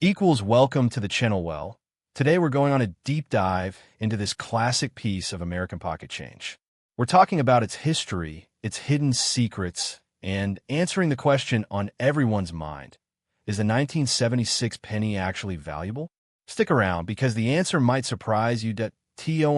Welcome to the channel. Today we're going on a deep dive into this classic piece of American pocket change. We're talking about its history, its hidden secrets, and answering the question on everyone's mind. Is the 1976 penny actually valuable? Stick around because the answer might surprise you. To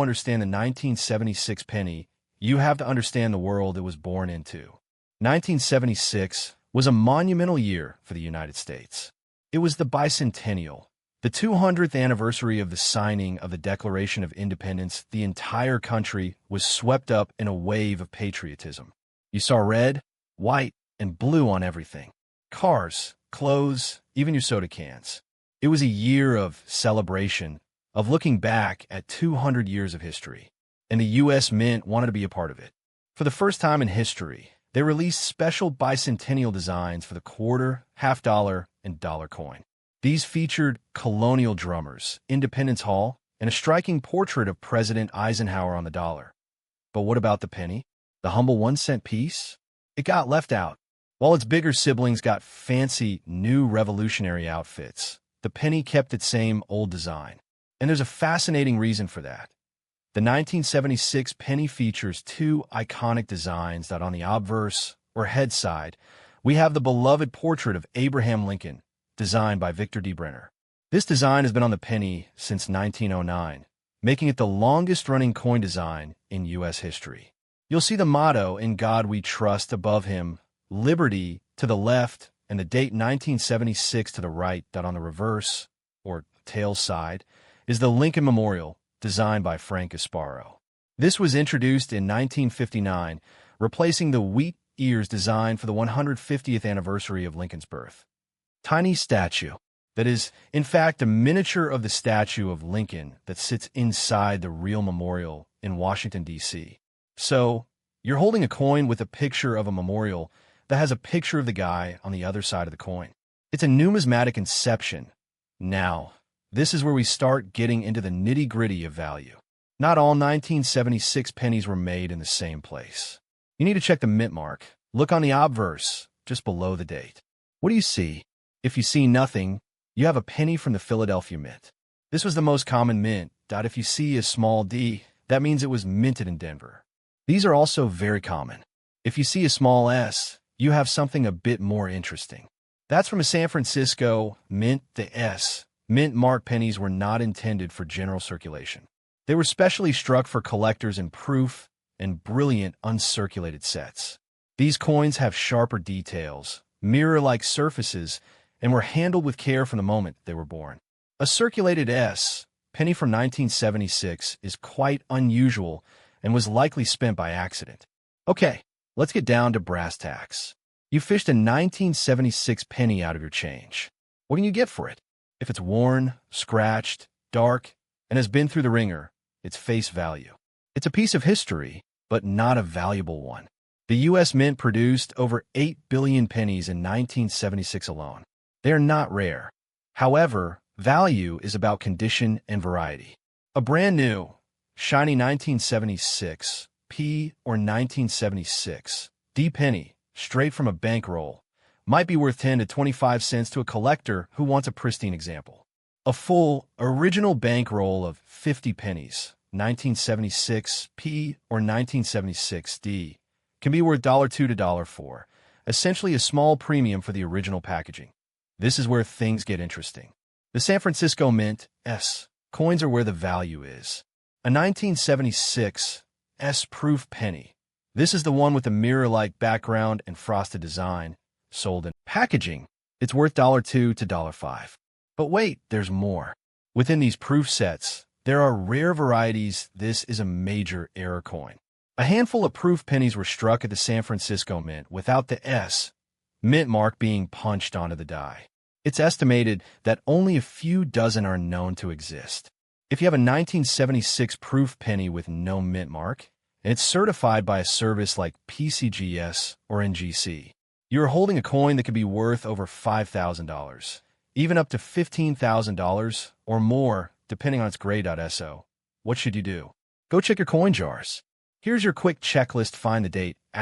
understand the 1976 penny, you have to understand the world it was born into. 1976 was a monumental year for the United States. It was the bicentennial, the 200th anniversary of the signing of the Declaration of Independence. The entire country was swept up in a wave of patriotism. You saw red, white, and blue on everything. Cars, clothes, even your soda cans. It was a year of celebration, of looking back at 200 years of history. And the U.S. Mint wanted to be a part of it. For the first time in history, they released special bicentennial designs for the quarter, half dollar, and dollar coin. These featured colonial drummers, Independence Hall, and a striking portrait of President Eisenhower on the dollar. But what about the penny? The humble 1-cent piece? It got left out. While its bigger siblings got fancy, new revolutionary outfits, the penny kept its same old design. And there's a fascinating reason for that. The 1976 penny features two iconic designs that on the obverse, or head side, we have the beloved portrait of Abraham Lincoln, designed by Victor D. Brenner. This design has been on the penny since 1909, making it the longest-running coin design in U.S. history. You'll see the motto, "In God We Trust," above him, Liberty to the left, and the date 1976 to the right. That on the reverse, or tail side, is the Lincoln Memorial, designed by Frank Gasparo. This was introduced in 1959, replacing the wheat ears design for the 150th anniversary of Lincoln's birth. Tiny statue that is, in fact, a miniature of the statue of Lincoln that sits inside the real memorial in Washington, D.C. So, you're holding a coin with a picture of a memorial that has a picture of the guy on the other side of the coin. It's a numismatic inception. Now, this is where we start getting into the nitty-gritty of value. Not all 1976 pennies were made in the same place. You need to check the mint mark. Look on the obverse, just below the date. What do you see? If you see nothing, you have a penny from the Philadelphia Mint. This was the most common mint. If you see a small d, that means it was minted in Denver. These are also very common. If you see a small s, you have something a bit more interesting. That's from a San Francisco Mint. The S mint mark pennies were not intended for general circulation. They were specially struck for collectors in proof and brilliant uncirculated sets. These coins have sharper details, mirror-like surfaces, and were handled with care from the moment they were born. A circulated S penny from 1976 is quite unusual and was likely spent by accident. Okay, let's get down to brass tacks. You fished a 1976 penny out of your change. What can you get for it? If it's worn, scratched, dark, and has been through the ringer, it's face value. It's a piece of history, but not a valuable one. The U.S. Mint produced over 8 billion pennies in 1976 alone. They are not rare. However, value is about condition and variety. A brand new, shiny 1976 P or 1976 D penny, straight from a bankroll, might be worth 10 to 25 cents to a collector who wants a pristine example. A full, original bankroll of 50 pennies, 1976 P or 1976 D, can be worth $2 to $4, essentially a small premium for the original packaging. This is where things get interesting. The San Francisco Mint S coins are where the value is. A 1976 S-proof penny. This is the one with the mirror-like background and frosted design, sold in packaging. It's worth $2 to $5. But wait, there's more. Within these proof sets, there are rare varieties. This is a major error coin. A handful of proof pennies were struck at the San Francisco Mint without the S mint mark being punched onto the die. It's estimated that only a few dozen are known to exist. If you have a 1976 proof penny with no mint mark, and it's certified by a service like PCGS or NGC, you're holding a coin that could be worth over $5,000, even up to $15,000 or more, depending on its grade. So, what should you do? Go check your coin jars. Here's your quick checklist. Find the date, ***.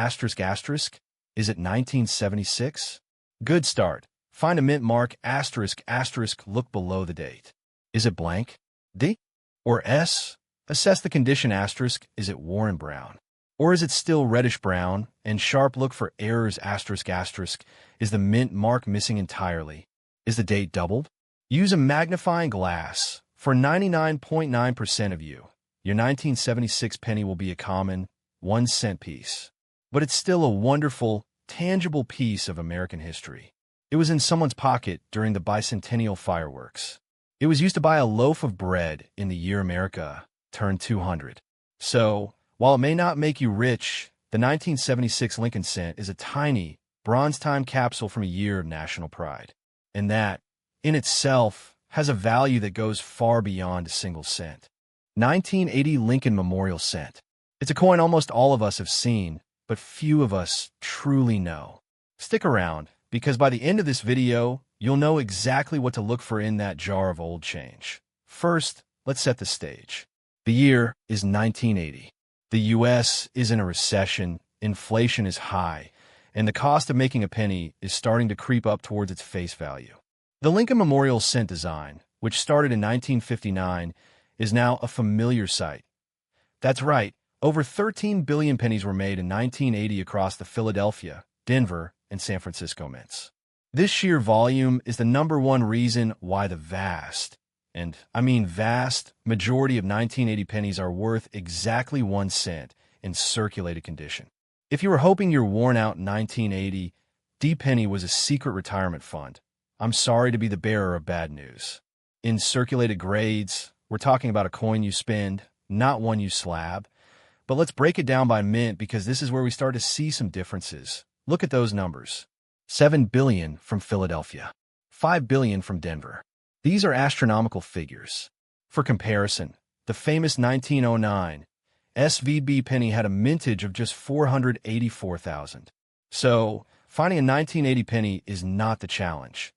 Is it 1976? Good start. Find a mint mark asterisk asterisk, look below the date. Is it blank? D? Or S? Assess the condition asterisk, is it worn brown? Or is it still reddish brown? And sharp, look for errors asterisk asterisk. Is the mint mark missing entirely? Is the date doubled? Use a magnifying glass. For 99.9% of you, your 1976 penny will be a common 1-cent piece. But it's still a wonderful, tangible piece of American history. It was in someone's pocket during the bicentennial fireworks. It was used to buy a loaf of bread in the year America turned 200. So, while it may not make you rich, the 1976 Lincoln cent is a tiny, bronze-time capsule from a year of national pride. And that, in itself, has a value that goes far beyond a single cent. 1980 Lincoln Memorial Cent. It's a coin almost all of us have seen, but few of us truly know. Stick around, because by the end of this video, you'll know exactly what to look for in that jar of old change. First, let's set the stage. The year is 1980. The U.S. is in a recession, inflation is high, and the cost of making a penny is starting to creep up towards its face value. The Lincoln Memorial Cent design, which started in 1959, is now a familiar sight. That's right, over 13 billion pennies were made in 1980 across the Philadelphia, Denver, and San Francisco mints. This sheer volume is the number one reason why the vast, and I mean vast, majority of 1980 pennies are worth exactly 1 cent in circulated condition. If you were hoping your worn-out 1980 D-penny was a secret retirement fund, I'm sorry to be the bearer of bad news. In circulated grades, we're talking about a coin you spend, not one you slab. But let's break it down by mint because this is where we start to see some differences. Look at those numbers. 7 billion from Philadelphia, 5 billion from Denver. These are astronomical figures. For comparison, the famous 1909 SVB penny had a mintage of just 484,000. So, finding a 1980 penny is not the challenge.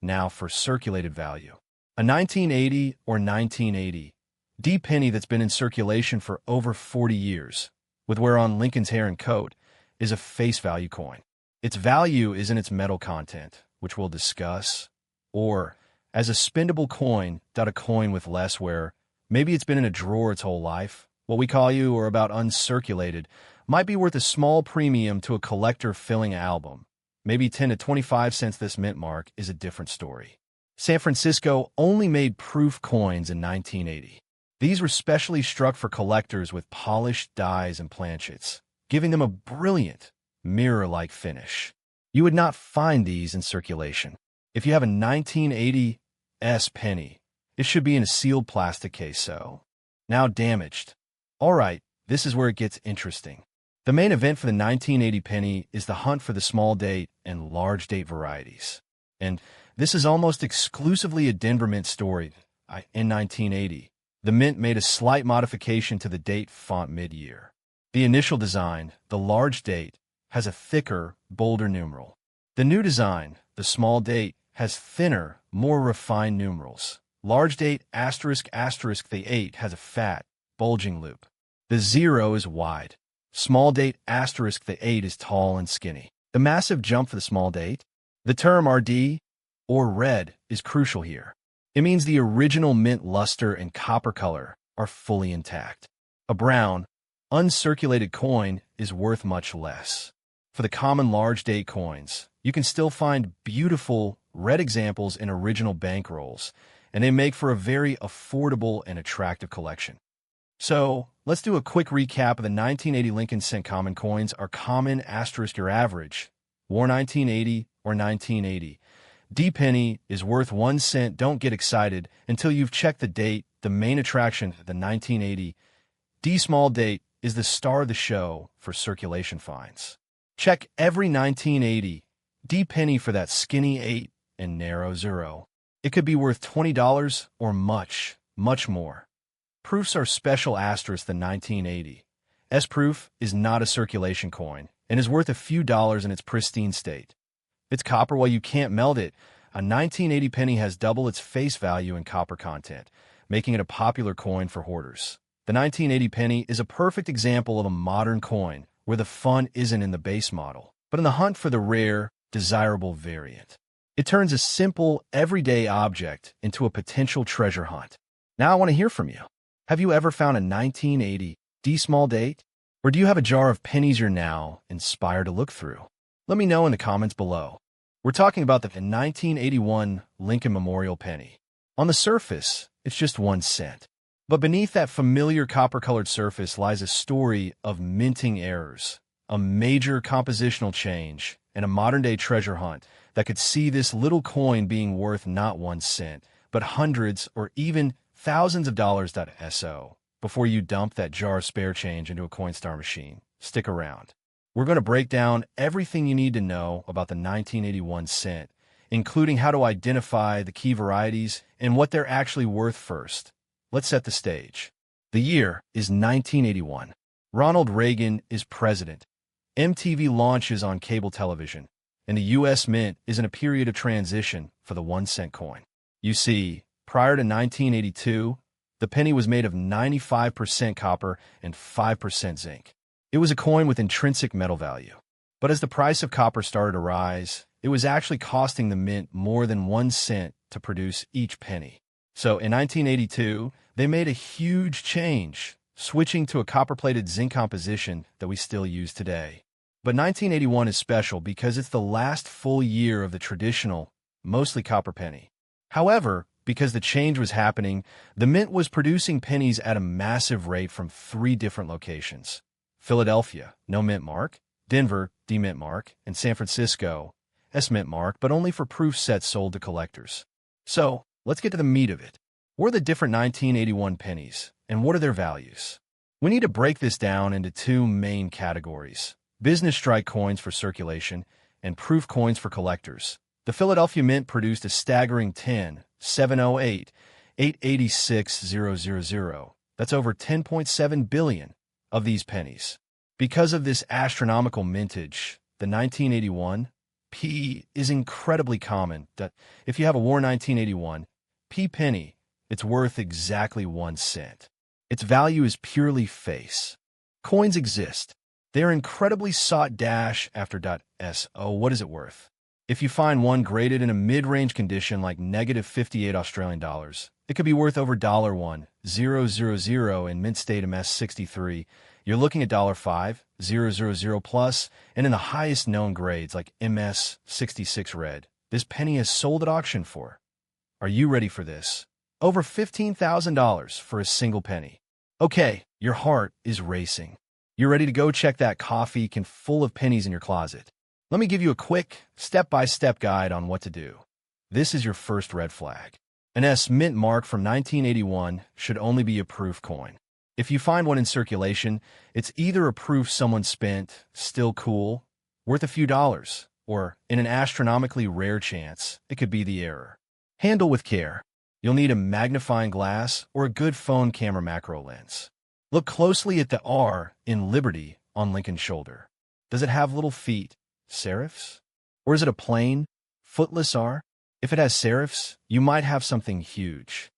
Now for circulated value. A 1980 or 1980 D penny that's been in circulation for over 40 years, with wear on Lincoln's hair and coat, is a face value coin. Its value is in its metal content, which we'll discuss, or as a spendable coin, a coin with less wear. Maybe it's been in a drawer its whole life. What we call you, or about uncirculated, might be worth a small premium to a collector filling an album. Maybe 10 to 25 cents. This mint mark is a different story. San Francisco only made proof coins in 1980. These were specially struck for collectors with polished dies and planchets, giving them a brilliant, mirror-like finish. You would not find these in circulation. If you have a 1980 S penny, it should be in a sealed plastic case, so now damaged. All right, this is where it gets interesting. The main event for the 1980 penny is the hunt for the small date and large date varieties. And this is almost exclusively a Denver Mint story. In 1980, the Mint made a slight modification to the date font mid-year. The initial design, the large date, has a thicker, bolder numeral. The new design, the small date, has thinner, more refined numerals. Large date asterisk asterisk the 8 has a fat, bulging loop. The 0 is wide. Small date asterisk the 8 is tall and skinny. The massive jump for the small date, the term RD, or red, is crucial here. It means the original mint luster and copper color are fully intact. A brown, uncirculated coin is worth much less. For the common large date coins, you can still find beautiful red examples in original bankrolls, and they make for a very affordable and attractive collection. So, let's do a quick recap of the 1980 Lincoln Cent common coins. Are common asterisk your average, war 1980 or 1980. D penny is worth 1 cent. Don't get excited until you've checked the date. The main attraction, the 1980 D small date, is the star of the show for circulation finds. Check every 1980 D penny for that skinny 8 and narrow 0. It could be worth $20 or much, much more. Proofs are special asterisk the 1980. S proof is not a circulation coin and is worth a few dollars in its pristine state. It's copper. While you can't melt it, a 1980 penny has double its face value in copper content, making it a popular coin for hoarders. The 1980 penny is a perfect example of a modern coin where the fun isn't in the base model, but in the hunt for the rare, desirable variant. It turns a simple, everyday object into a potential treasure hunt. Now I want to hear from you. Have you ever found a 1980 D small date? Or do you have a jar of pennies you're now inspired to look through? Let me know in the comments below. We're talking about the 1981 Lincoln Memorial penny. On the surface, it's just 1 cent. But beneath that familiar copper-colored surface lies a story of minting errors, a major compositional change, and a modern-day treasure hunt that could see this little coin being worth not 1 cent, but hundreds or even thousands of dollars. So, before you dump that jar of spare change into a Coinstar machine, stick around. We're going to break down everything you need to know about the 1981 cent, including how to identify the key varieties and what they're actually worth first. Let's set the stage. The year is 1981. Ronald Reagan is president. MTV launches on cable television, and the U.S. Mint is in a period of transition for the 1 cent coin. You see, prior to 1982, the penny was made of 95% copper and 5% zinc. It was a coin with intrinsic metal value. But as the price of copper started to rise, it was actually costing the mint more than 1 cent to produce each penny. So in 1982, they made a huge change, switching to a copper-plated zinc composition that we still use today. But 1981 is special because it's the last full year of the traditional, mostly copper penny. However, because the change was happening, the mint was producing pennies at a massive rate from 3 different locations. Philadelphia, no mint mark; Denver, D mint mark; and San Francisco, S mint mark, but only for proof sets sold to collectors. So, let's get to the meat of it. What are the different 1981 pennies, and what are their values? We need to break this down into 2 main categories: business strike coins for circulation and proof coins for collectors. The Philadelphia Mint produced a staggering 10, 708, 886,000. That's over 10.7 billion of these pennies. Because of this astronomical mintage, the 1981 P is incredibly common. That if you have a War 1981 P penny, it's worth exactly 1 cent. Its value is purely face. Coins exist. They are incredibly sought after. So what is it worth? If you find one graded in a mid-range condition like -58 Australian dollars, it could be worth over $1,000 in mint state MS63. You're looking at $5,000 plus, and in the highest known grades like MS66 red, this penny is sold at auction for. Are you ready for this? Over $15,000 for a single penny. Okay, your heart is racing. You're ready to go check that coffee can full of pennies in your closet. Let me give you a quick, step-by-step guide on what to do. This is your first red flag. An S mint mark from 1981 should only be a proof coin. If you find one in circulation, it's either a proof someone spent, still cool, worth a few dollars, or, in an astronomically rare chance, it could be the error. Handle with care. You'll need a magnifying glass or a good phone camera macro lens. Look closely at the R in Liberty on Lincoln's shoulder. Does it have little feet? Serifs? Or is it a plain, footless R? If it has serifs, you might have something huge.